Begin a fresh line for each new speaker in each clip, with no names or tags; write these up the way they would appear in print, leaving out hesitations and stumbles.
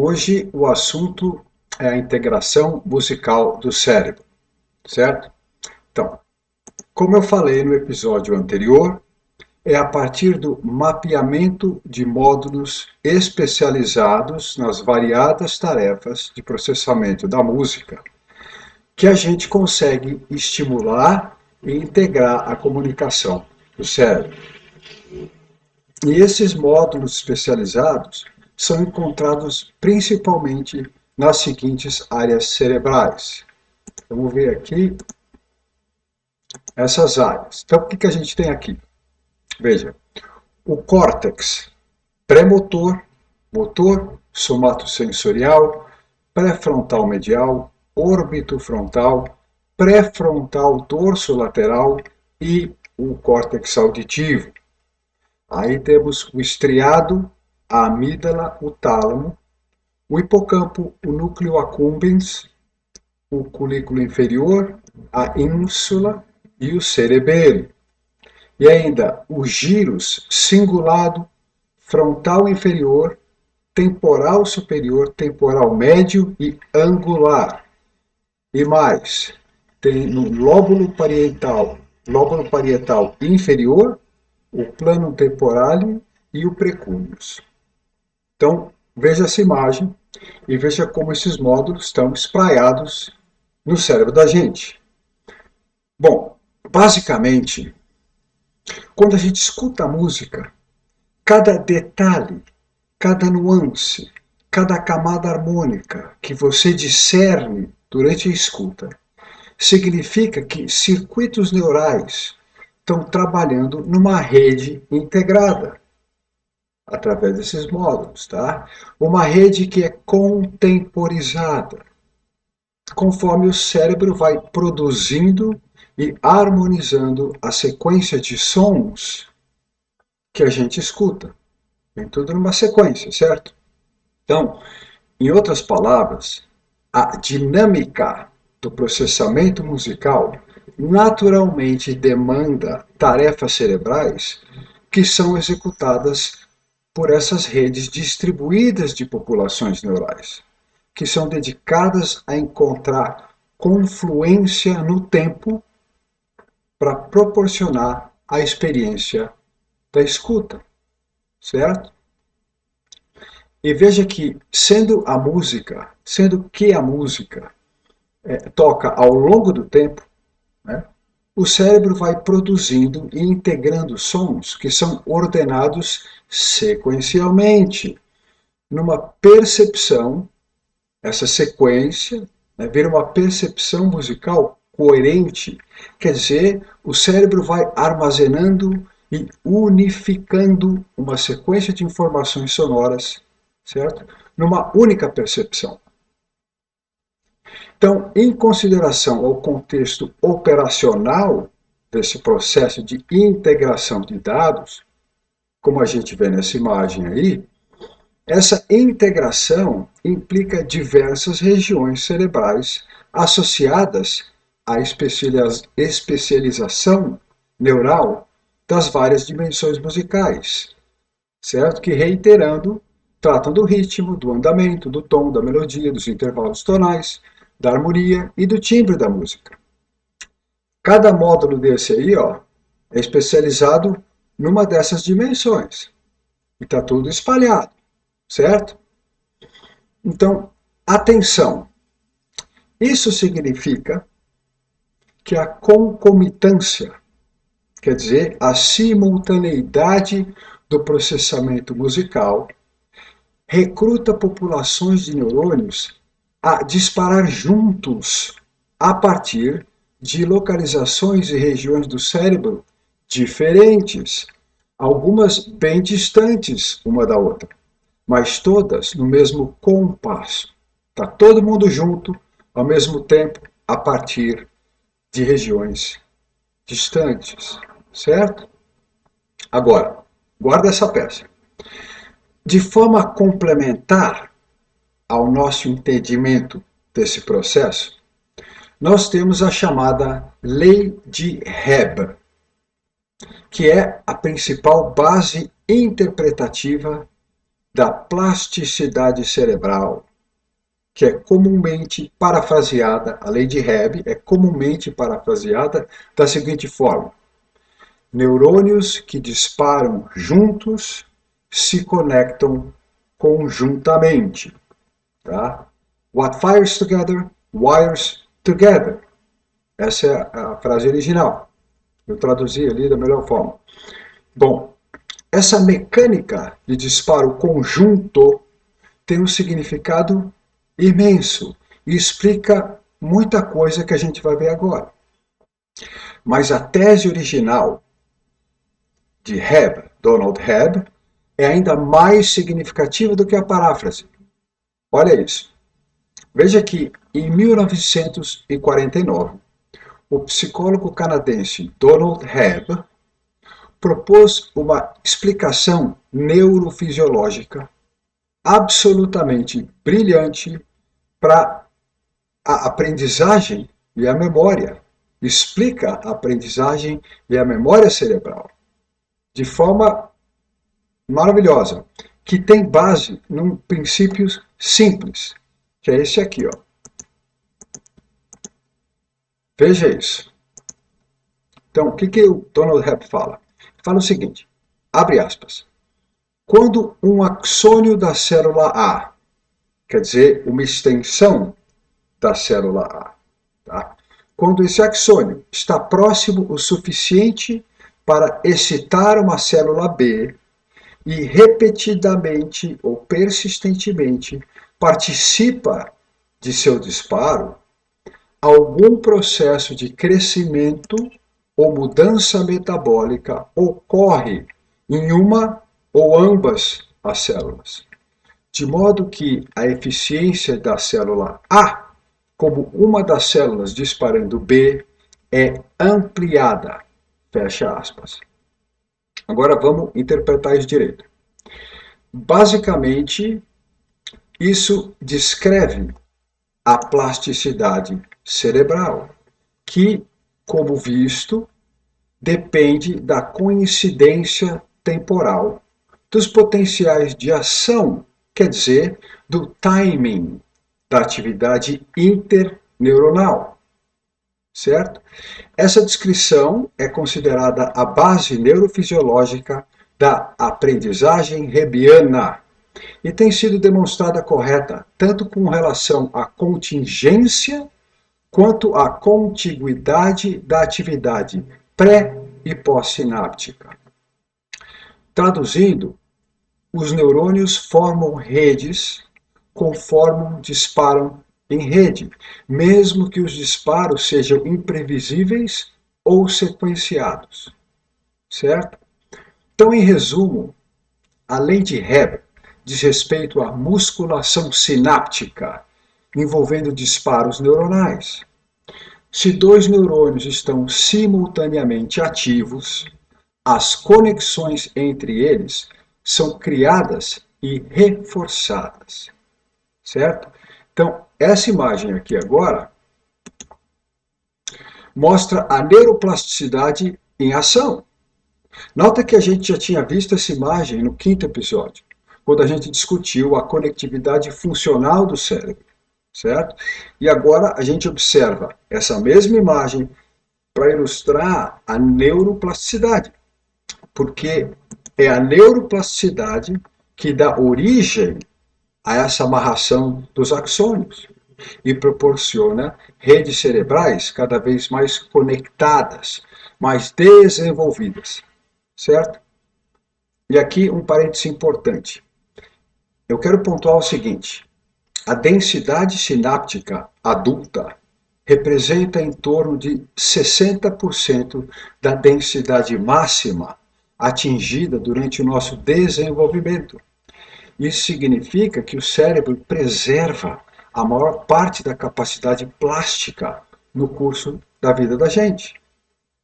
Hoje o assunto é a integração musical do cérebro, certo? Então, como eu falei no episódio anterior, é a partir do mapeamento de módulos especializados nas variadas tarefas de processamento da música que a gente consegue estimular e integrar a comunicação do cérebro. E esses módulos especializados são encontrados principalmente nas seguintes áreas cerebrais. Vamos ver aqui essas áreas. Então, o que a gente tem aqui? Veja, o córtex pré-motor, motor, somatosensorial, pré-frontal medial, orbitofrontal, pré-frontal dorsolateral e o córtex auditivo. Aí temos o estriado, a amígdala, o tálamo, o hipocampo, o núcleo accumbens, o colículo inferior, a ínsula e o cerebelo. E ainda o gyrus cingulado, frontal inferior, temporal superior, temporal médio e angular. E mais, tem no lóbulo parietal inferior, o plano temporal e o precúneus. Então, veja essa imagem e veja como esses módulos estão espraiados no cérebro da gente. Bom, basicamente, quando a gente escuta a música, cada detalhe, cada nuance, cada camada harmônica que você discerne durante a escuta, significa que circuitos neurais estão trabalhando numa rede integrada através desses módulos, tá? Uma rede que é contemporizada, conforme o cérebro vai produzindo e harmonizando a sequência de sons que a gente escuta. Vem tudo numa sequência, certo? Então, em outras palavras, a dinâmica do processamento musical naturalmente demanda tarefas cerebrais que são executadas por essas redes distribuídas de populações neurais, que são dedicadas a encontrar confluência no tempo para proporcionar a experiência da escuta, certo? E veja que, sendo que a música toca ao longo do tempo, né, o cérebro vai produzindo e integrando sons que são ordenados sequencialmente, numa percepção, essa sequência, né, vira uma percepção musical coerente, quer dizer, o cérebro vai armazenando e unificando uma sequência de informações sonoras, certo? Numa única percepção. Então, em consideração ao contexto operacional desse processo de integração de dados, como a gente vê nessa imagem aí, essa integração implica diversas regiões cerebrais associadas à especialização neural das várias dimensões musicais, certo? Que, reiterando, tratam do ritmo, do andamento, do tom, da melodia, dos intervalos tonais, da harmonia e do timbre da música. Cada módulo desse aí, ó, é especializado numa dessas dimensões. E está tudo espalhado, certo? Então, atenção. Isso significa que a concomitância, quer dizer, a simultaneidade do processamento musical, recruta populações de neurônios a disparar juntos a partir de localizações e regiões do cérebro diferentes, algumas bem distantes uma da outra, mas todas no mesmo compasso. Está todo mundo junto, ao mesmo tempo, a partir de regiões distantes, certo? Agora, guarda essa peça. De forma complementar ao nosso entendimento desse processo, nós temos a chamada Lei de Hebb, que é a principal base interpretativa da plasticidade cerebral, que é comumente parafraseada, a lei de Hebb é comumente parafraseada da seguinte forma: neurônios que disparam juntos se conectam conjuntamente. Tá? What fires together, wires together. Essa é a frase original. Eu traduzi ali da melhor forma. Bom, essa mecânica de disparo conjunto tem um significado imenso e explica muita coisa que a gente vai ver agora. Mas a tese original de Hebb, Donald Hebb, é ainda mais significativa do que a paráfrase. Olha isso. Veja que em 1949, o psicólogo canadense Donald Hebb propôs uma explicação neurofisiológica absolutamente brilhante para a aprendizagem e a memória. Explica a aprendizagem e a memória cerebral de forma maravilhosa, que tem base num princípio simples, que é esse aqui, ó. Veja isso. Então, o que o Donald Hebb fala? Fala o seguinte, abre aspas, quando um axônio da célula A, quer dizer, uma extensão da célula A, tá? Quando esse axônio está próximo o suficiente para excitar uma célula B e repetidamente ou persistentemente participa de seu disparo, algum processo de crescimento ou mudança metabólica ocorre em uma ou ambas as células, de modo que a eficiência da célula A, como uma das células disparando B, é ampliada. Fecha aspas. Agora vamos interpretar isso direito. Basicamente, isso descreve a plasticidade cerebral, que, como visto, depende da coincidência temporal dos potenciais de ação, quer dizer, do timing da atividade interneuronal, certo? Essa descrição é considerada a base neurofisiológica da aprendizagem hebbiana e tem sido demonstrada correta tanto com relação à contingência quanto à contiguidade da atividade pré e pós-sináptica. Traduzindo, os neurônios formam redes conforme disparam em rede, mesmo que os disparos sejam imprevisíveis ou sequenciados, certo? Então, em resumo, a lei de Hebb diz respeito à musculação sináptica, envolvendo disparos neuronais. Se dois neurônios estão simultaneamente ativos, as conexões entre eles são criadas e reforçadas, certo? Então, essa imagem aqui agora mostra a neuroplasticidade em ação. Nota que a gente já tinha visto essa imagem no quinto episódio, quando a gente discutiu a conectividade funcional do cérebro, certo? E agora a gente observa essa mesma imagem para ilustrar a neuroplasticidade, porque é a neuroplasticidade que dá origem a essa amarração dos axônios e proporciona redes cerebrais cada vez mais conectadas, mais desenvolvidas, certo? E aqui um parêntese importante. Eu quero pontuar o seguinte: a densidade sináptica adulta representa em torno de 60% da densidade máxima atingida durante o nosso desenvolvimento. Isso significa que o cérebro preserva a maior parte da capacidade plástica no curso da vida da gente.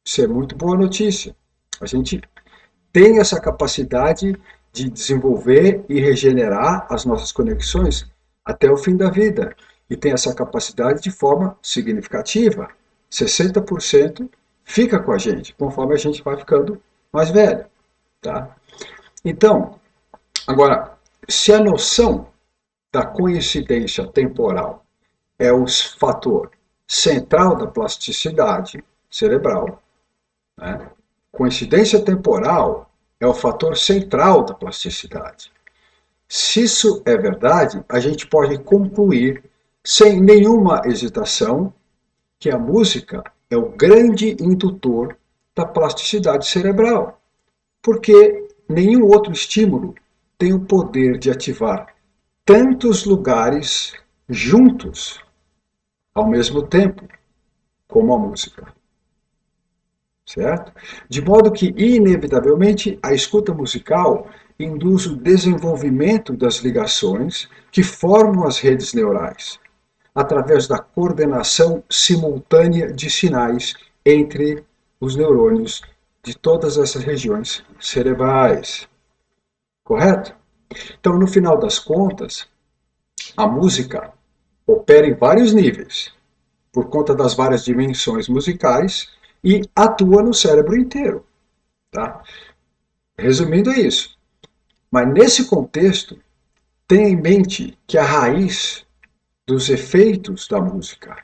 Isso é muito boa notícia. A gente tem essa capacidade de desenvolver e regenerar as nossas conexões até o fim da vida. E tem essa capacidade de forma significativa. 60% fica com a gente, conforme a gente vai ficando mais velho. Tá? Então, agora, Se a noção da coincidência temporal é o fator central da plasticidade cerebral, né? Coincidência temporal é o fator central da plasticidade. Se isso é verdade, a gente pode concluir, sem nenhuma hesitação, que a música é o grande indutor da plasticidade cerebral, porque nenhum outro estímulo tem o poder de ativar tantos lugares juntos ao mesmo tempo como a música, certo? De modo que, inevitavelmente, a escuta musical induz o desenvolvimento das ligações que formam as redes neurais, através da coordenação simultânea de sinais entre os neurônios de todas essas regiões cerebrais. Correto? Então, no final das contas, a música opera em vários níveis, por conta das várias dimensões musicais, e atua no cérebro inteiro. Tá? Resumindo, é isso. Mas nesse contexto, tenha em mente que a raiz dos efeitos da música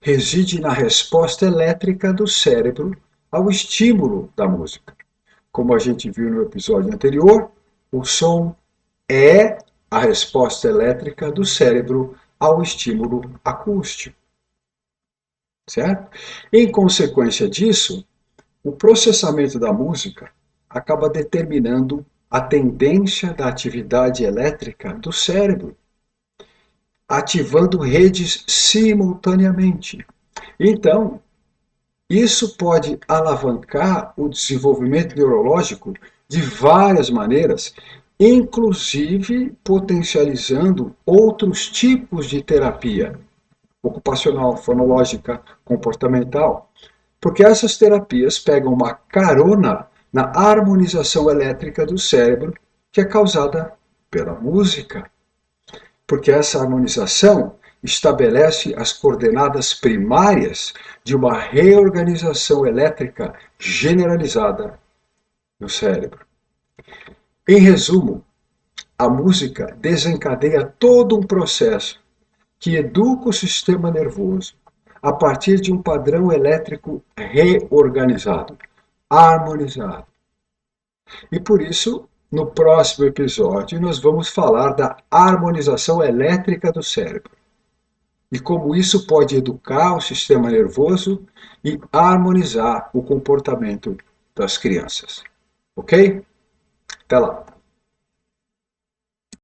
reside na resposta elétrica do cérebro ao estímulo da música. Como a gente viu no episódio anterior, o som é a resposta elétrica do cérebro ao estímulo acústico, certo? Em consequência disso, o processamento da música acaba determinando a tendência da atividade elétrica do cérebro, ativando redes simultaneamente. Então, isso pode alavancar o desenvolvimento neurológico de várias maneiras, inclusive potencializando outros tipos de terapia ocupacional, fonológica, comportamental, porque essas terapias pegam uma carona na harmonização elétrica do cérebro que é causada pela música, porque essa harmonização estabelece as coordenadas primárias de uma reorganização elétrica generalizada no cérebro. Em resumo, a música desencadeia todo um processo que educa o sistema nervoso a partir de um padrão elétrico reorganizado, harmonizado. E por isso, no próximo episódio, nós vamos falar da harmonização elétrica do cérebro e como isso pode educar o sistema nervoso e harmonizar o comportamento das crianças. Ok? Até lá!